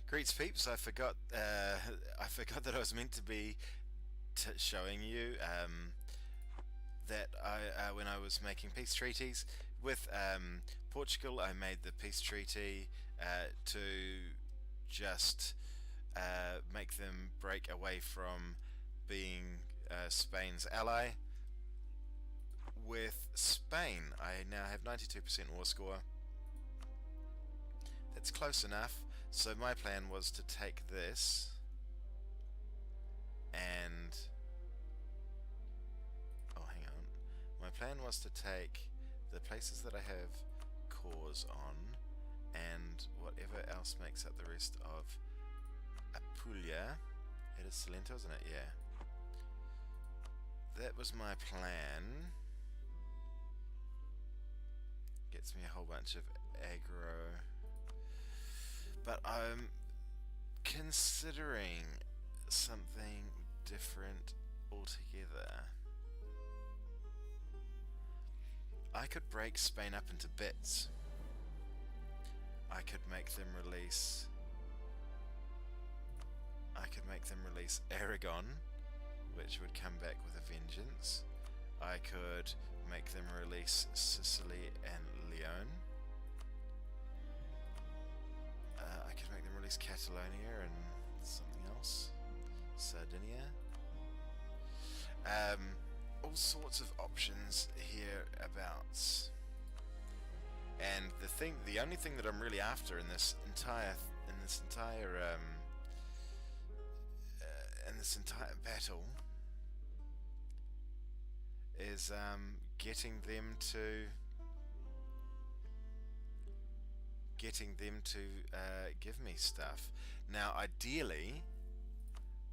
Greets peeps. I forgot. I forgot that I was meant to be showing you that when I was making peace treaties with Portugal, I made the peace treaty to just make them break away from being Spain's ally. With Spain, I now have 92% war score. That's close enough. So my plan was to take this and... oh, hang on. My plan was to take the places that I have cores on and whatever else makes up the rest of Apulia. It is Salento, isn't it? Yeah. That was my plan. Gets me a whole bunch of aggro. But I'm considering something different altogether. I could break Spain up into bits. I could make them release Aragon, which would come back with a vengeance. I could make them release Sicily and Leon. I could make them release Catalonia and something else. Sardinia. All sorts of options hereabouts. And the only thing that I'm really after in this entire battle is getting them to give me stuff. Now, ideally,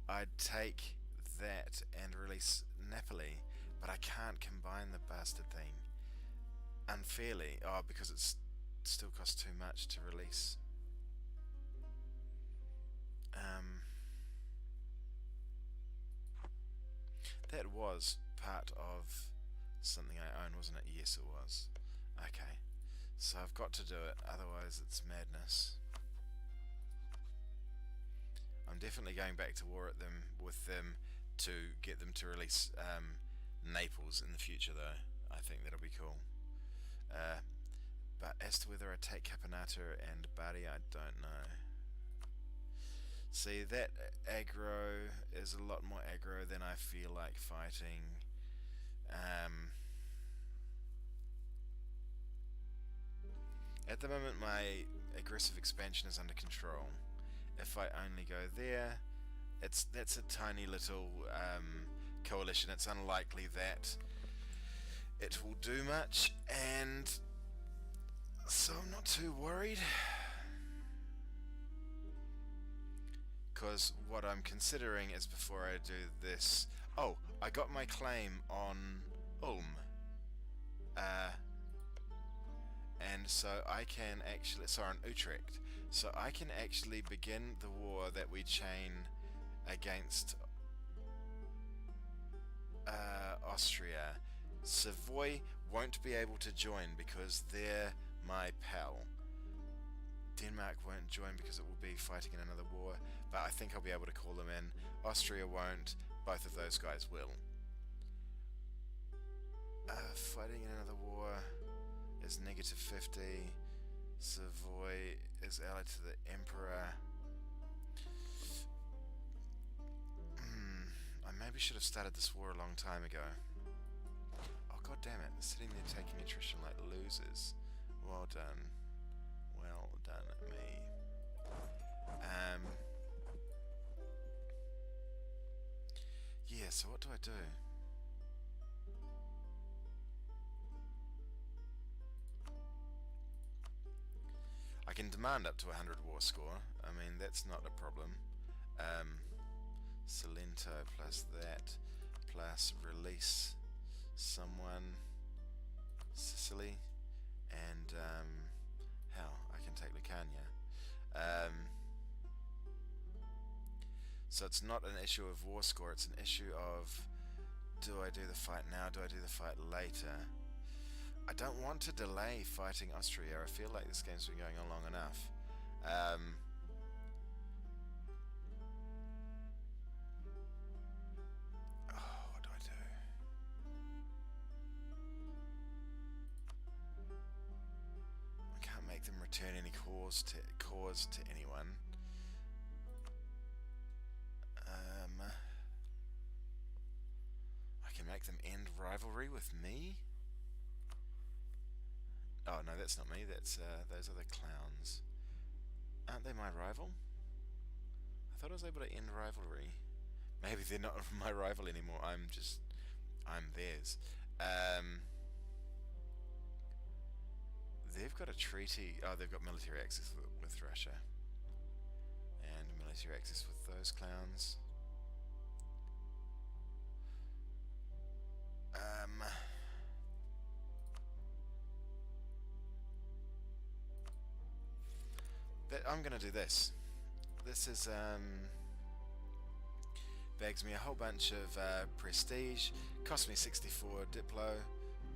I'd take that and release Napoli, but I can't combine the bastard thing unfairly. Oh, because it still costs too much to release. That was part of something I own, wasn't it? Yes, it was. Okay. So I've got to do it, otherwise it's madness. I'm definitely going back to war with them to get them to release Naples in the future, though. I think that'll be cool. But as to whether I take Caponata and Bari, I don't know. See, that aggro is a lot more aggro than I feel like fighting. At the moment, my aggressive expansion is under control. If I only go there, that's a tiny little coalition. It's unlikely that it will do much, and so I'm not too worried. Because what I'm considering is, before I do this... oh, I got my claim on Ulm. And so I can actually... sorry, on Utrecht. So I can actually begin the war that we chain against Austria. Savoy won't be able to join because they're my pal. Denmark won't join because it will be fighting in another war, but I think I'll be able to call them in. Austria won't. Both of those guys will. Fighting in another war is -50. Savoy is allied to the Emperor. I maybe should have started this war a long time ago. Oh, god damn it. They're sitting there taking attrition like losers. Well done. Well done, me. Yeah, so what do I do? I can demand up to 100 war score. I mean, that's not a problem. Salento plus that, plus release someone, Sicily, and hell, I can take Lucania. So it's not an issue of war score, it's an issue of, do I do the fight now, do I do the fight later? I don't want to delay fighting Austria. I feel like this game's been going on long enough. return any cause to anyone. I can make them end rivalry with me. Oh no, that's not me. That's those are the clowns. Aren't they my rival? I thought I was able to end rivalry. Maybe they're not my rival anymore. I'm theirs. They've got a treaty. Oh, they've got military access with Russia. And military access with those clowns. I'm gonna do this. This is bags me a whole bunch of prestige. Cost me 64 Diplo.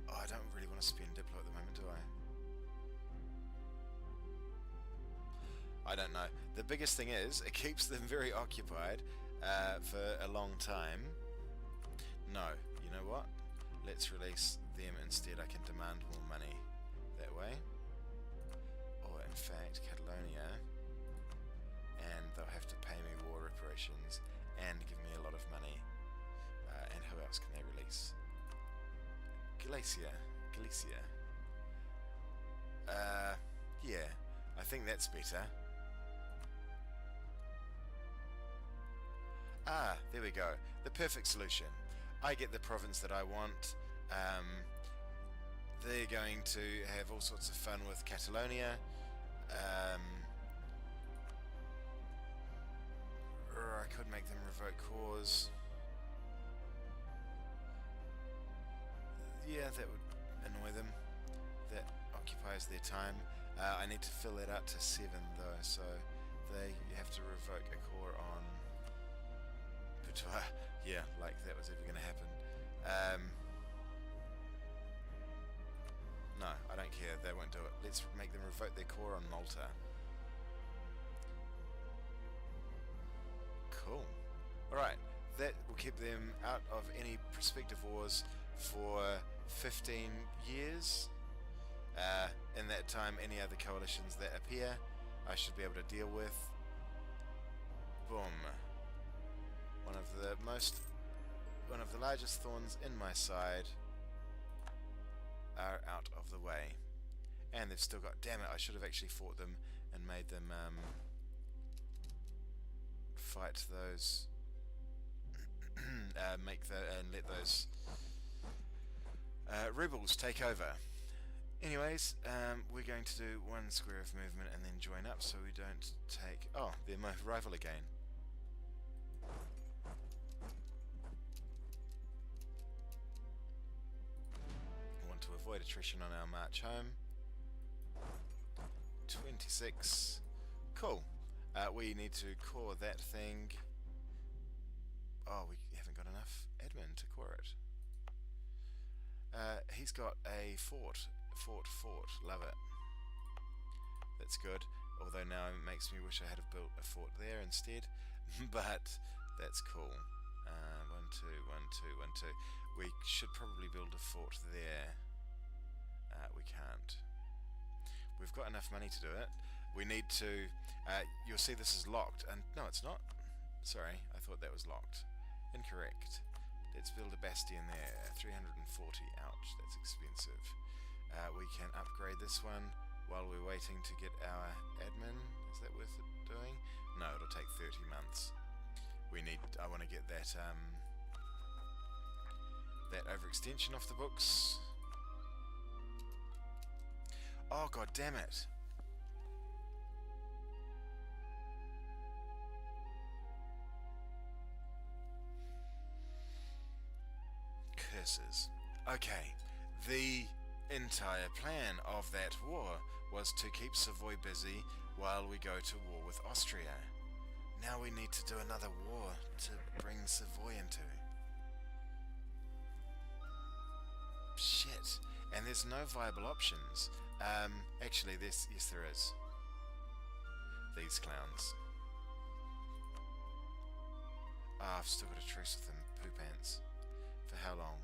Oh, I don't really want to spend Diplo at the moment, do I? I don't know. The biggest thing is, it keeps them very occupied for a long time. No, you know what? Let's release them instead. I can demand more money that way. Or in fact, Catalonia. And they'll have to pay me war reparations and give me a lot of money. And who else can they release? Galicia. Yeah, I think that's better. Ah, there we go. The perfect solution. I get the province that I want. They're going to have all sorts of fun with Catalonia. Or I could make them revoke cause. Yeah, that would annoy them. That occupies their time. I need to fill that out to 7 though, so you have to revoke a core on Putois. Yeah, like that was ever going to happen. No, I don't care. They won't do it. Let's make them revoke their core on Malta. Cool. Alright, that will keep them out of any prospective wars for 15 years. In that time, any other coalitions that appear, I should be able to deal with. Boom. One of the largest thorns in my side are out of the way. And they've still got, damn it, I should have actually fought them and made them fight those let those rebels take over. Anyways, we're going to do 1 square of movement and then join up so we don't take... Oh, they're my rival again. We want to avoid attrition on our march home. 26. Cool. We need to core that thing. Oh, we haven't got enough admin to core it. He's got a fort. Love it. That's good. Although now it makes me wish I had have built a fort there instead. But that's cool. 1, 2, 1, 2, 1, 2. We should probably build a fort there. We can't. We've got enough money to do it. We need to... you'll see this is locked. And no, it's not. Sorry, I thought that was locked. Incorrect. Let's build a bastion there. 340. Ouch, that's expensive. We can upgrade this one while we're waiting to get our admin. Is that worth it doing? No, it'll take 30 months. I want to get that that overextension off the books. Oh, god damn it. Curses. Okay, the entire plan of that war was to keep Savoy busy while we go to war with Austria. Now we need to do another war to bring Savoy into. Shit. And there's no viable options. Actually, yes there is. These clowns. Ah, I've still got a truce with them, poo pants. For how long?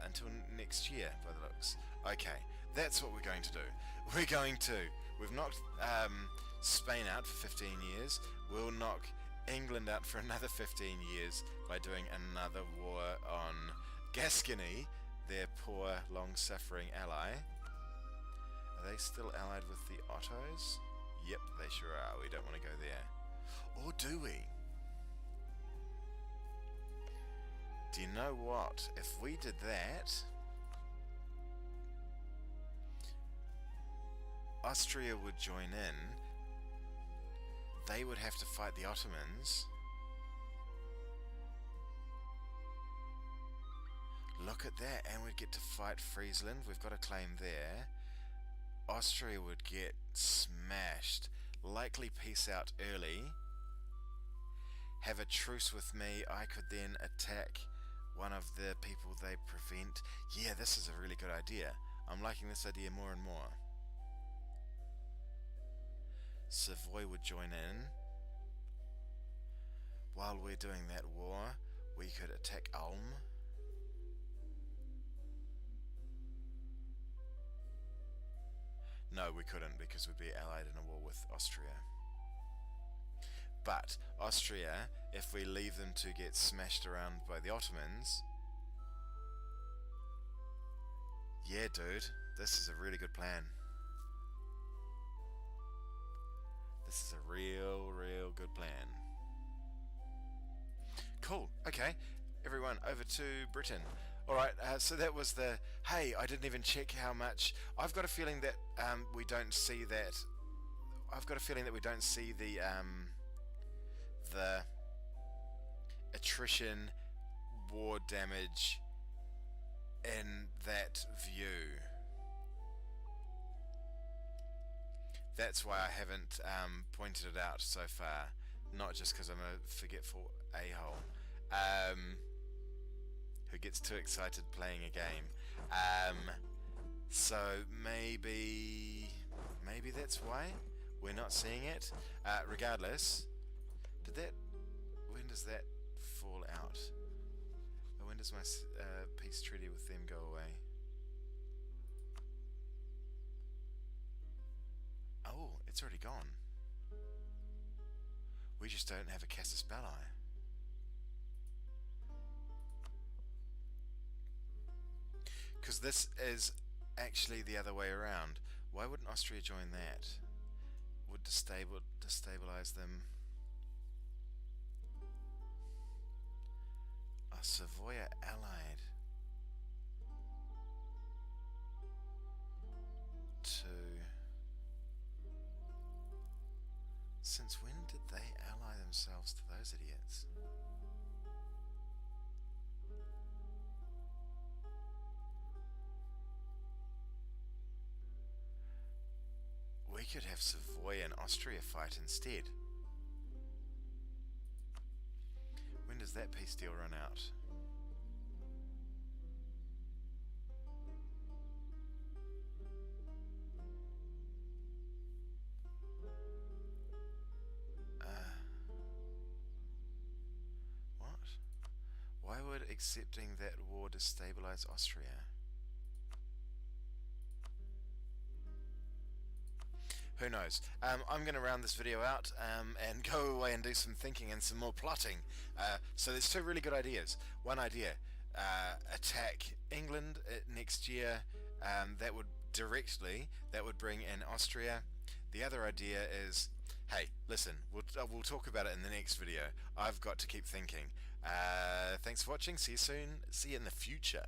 until next year, by the looks. Okay, that's what we're going to do. We've knocked Spain out for 15 years. We'll knock England out for another 15 years by doing another war on Gascony, their poor, long-suffering ally. Are they still allied with the Ottos? Yep, they sure are. We don't want to go there. Or do we? Do you know what? If we did that, Austria would join in. They would have to fight the Ottomans. Look at that, and we'd get to fight Friesland. We've got a claim there. Austria would get smashed. Likely peace out early. Have a truce with me. I could then attack one of the people they prevent. Yeah, this is a really good idea. I'm liking this idea more and more. Savoy would join in. While we're doing that war, we could attack Ulm. No, we couldn't, because we'd be allied in a war with Austria. But Austria, if we leave them to get smashed around by the Ottomans... Yeah, dude, this is a really good plan. This is a real good plan. Cool, okay. Everyone, over to Britain. Alright, so that was the... Hey, I didn't even check how much... I've got a feeling that we don't see that... I've got a feeling that we don't see the attrition, war damage in that view. That's why I haven't pointed it out so far. Not just because I'm a forgetful a-hole who gets too excited playing a game. So maybe that's why we're not seeing it. Regardless, when does that fall out? Or when does my peace treaty with them go away? Oh, it's already gone. We just don't have a casus belli. Because this is actually the other way around. Why wouldn't Austria join that? Would destabilize them. Oh, Savoy are allied to... Since when did they ally themselves to those idiots? We could have Savoy and Austria fight instead. When does that peace deal run out? What? Why would accepting that war destabilize Austria? Who knows? I'm going to round this video out and go away and do some thinking and some more plotting. So there's two really good ideas. One idea, attack England next year. That would bring in Austria. The other idea is, hey, listen, we'll talk about it in the next video. I've got to keep thinking. Thanks for watching. See you soon. See you in the future.